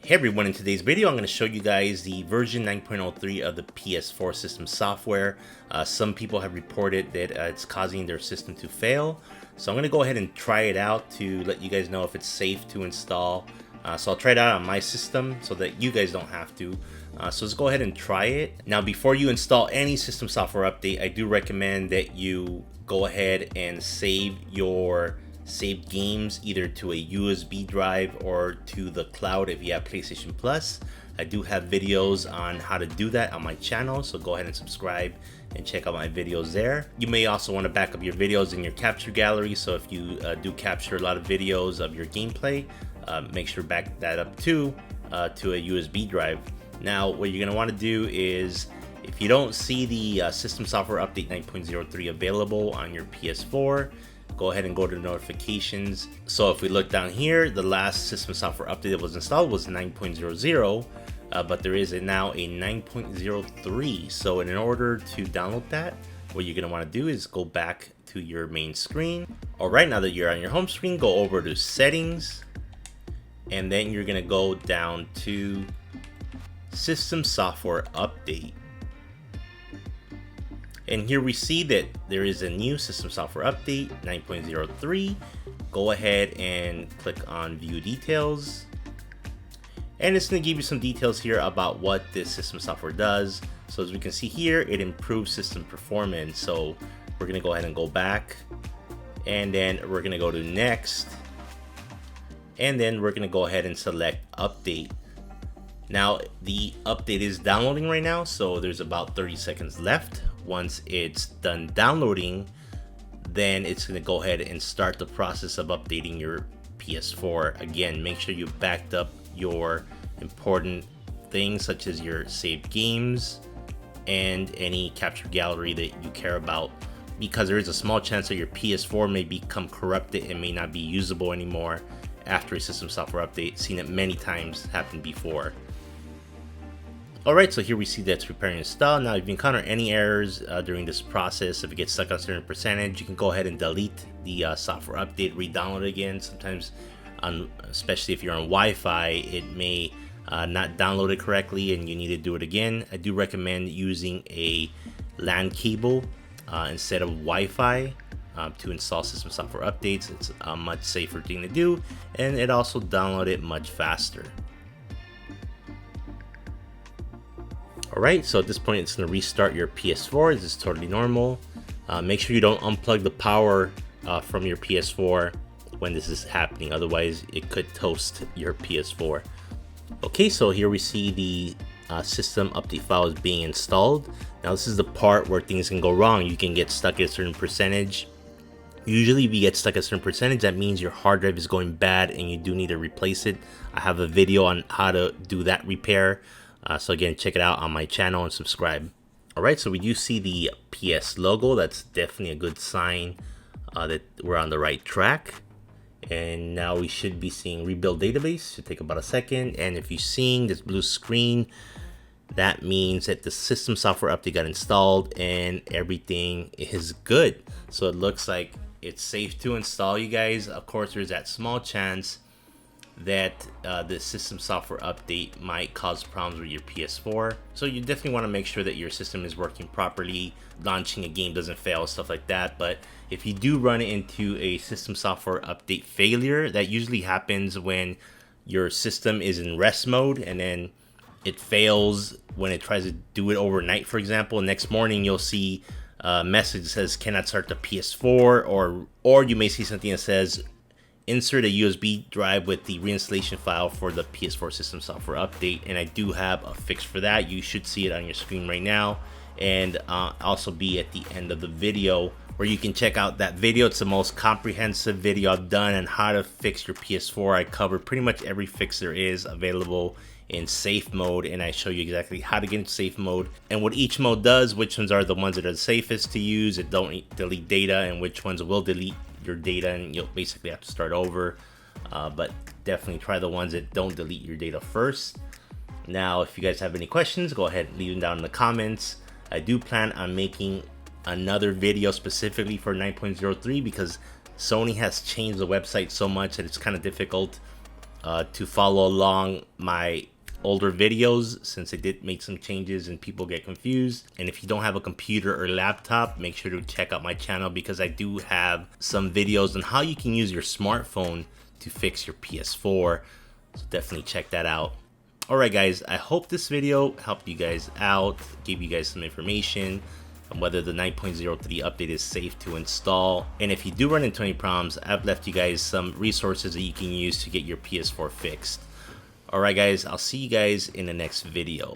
Hey everyone, in today's video I'm going to show you guys the version 9.03 of the PS4 system software. Some people have reported that it's causing their system to fail. So I'm going to go ahead and try it out to let you guys know if it's safe to install. So I'll try it out on my system so that you guys don't have to. So let's go ahead and try it. Now before you install any system software update, I do recommend that you go ahead and save your saved games either to a USB drive or to the cloud if you have PlayStation Plus. I do have videos on how to do that on my channel, so go ahead and subscribe and check out my videos there. You may also want to back up your videos in your capture gallery, so if you do capture a lot of videos of your gameplay, make sure to back that up to a USB drive. Now what you're going to want to do is, if you don't see the system software update 9.03 available on your PS4, go ahead and go to notifications. So if we look down here, the last system software update that was installed was 9.00, but there is now a 9.03. So in order to download that, what you're going to want to do is go back to your main screen. All right, now that you're on your home screen, go over to settings, and then you're going to go down to system software update. And here we see that there is a new system software update 9.03. Go ahead and click on view details. And it's going to give you some details here about what this system software does. So as we can see here, it improves system performance. So we're going to go ahead and go back. And then we're going to go to next. And then we're going to go ahead and select update. Now the update is downloading right now, so there's about 30 seconds left. Once it's done downloading, then it's going to go ahead and start the process of updating your PS4. Again, make sure you backed up your important things such as your saved games and any capture gallery that you care about, because there is a small chance that your PS4 may become corrupted and may not be usable anymore after a system software update. Seen it many times happen before. Alright, so here we see that's preparing to install. Now if you encounter any errors during this process, if it gets stuck on a certain percentage, you can go ahead and delete the software update, re-download it again. Sometimes, especially if you're on Wi-Fi, it may not download it correctly and you need to do it again. I do recommend using a LAN cable instead of Wi-Fi to install system software updates. It's a much safer thing to do, and it also downloads it much faster. Alright, so at this point it's going to restart your PS4. This is totally normal. Make sure you don't unplug the power from your PS4 when this is happening, otherwise it could toast your PS4. Okay, so here we see the system update file is being installed. Now this is the part where things can go wrong. You can get stuck at a certain percentage. Usually if you get stuck at a certain percentage, that means your hard drive is going bad and you do need to replace it. I have a video on how to do that repair. So again, check it out on my channel and subscribe. Alright, so we do see the PS logo. That's definitely a good sign that we're on the right track. And now we should be seeing rebuild database. Should take about a second. And if you're seeing this blue screen, that means that the system software update got installed and everything is good. So it looks like it's safe to install, you guys. Of course, there's that small chance that the system software update might cause problems with your PS4. So you definitely want to make sure that your system is working properly, launching a game doesn't fail, stuff like that. But if you do run into a system software update failure, that usually happens when your system is in rest mode and then it fails when it tries to do it overnight, for example. Next morning you'll see a message that says cannot start the PS4, or you may see something that says insert a USB drive with the reinstallation file for the PS4 system software update. And I do have a fix for that. You should see it on your screen right now, and also be at the end of the video where you can check out that video. It's the most comprehensive video I've done on how to fix your PS4. I cover pretty much every fix there is available in safe mode, and I show you exactly how to get into safe mode and what each mode does, which ones are the ones that are the safest to use, that don't delete data, and which ones will delete your data and you'll basically have to start over. But definitely try the ones that don't delete your data first. Now if you guys have any questions, go ahead and leave them down in the comments. I do plan on making another video specifically for 9.03 because Sony has changed the website so much that it's kind of difficult to follow along my older videos, since I did make some changes and people get confused. And if you don't have a computer or laptop, make sure to check out my channel, because I do have some videos on how you can use your smartphone to fix your PS4. So definitely check that out. Alright guys, I hope this video helped you guys out, gave you guys some information on whether the 9.03 update is safe to install. And if you do run into any problems, I've left you guys some resources that you can use to get your PS4 fixed. Alright guys, I'll see you guys in the next video.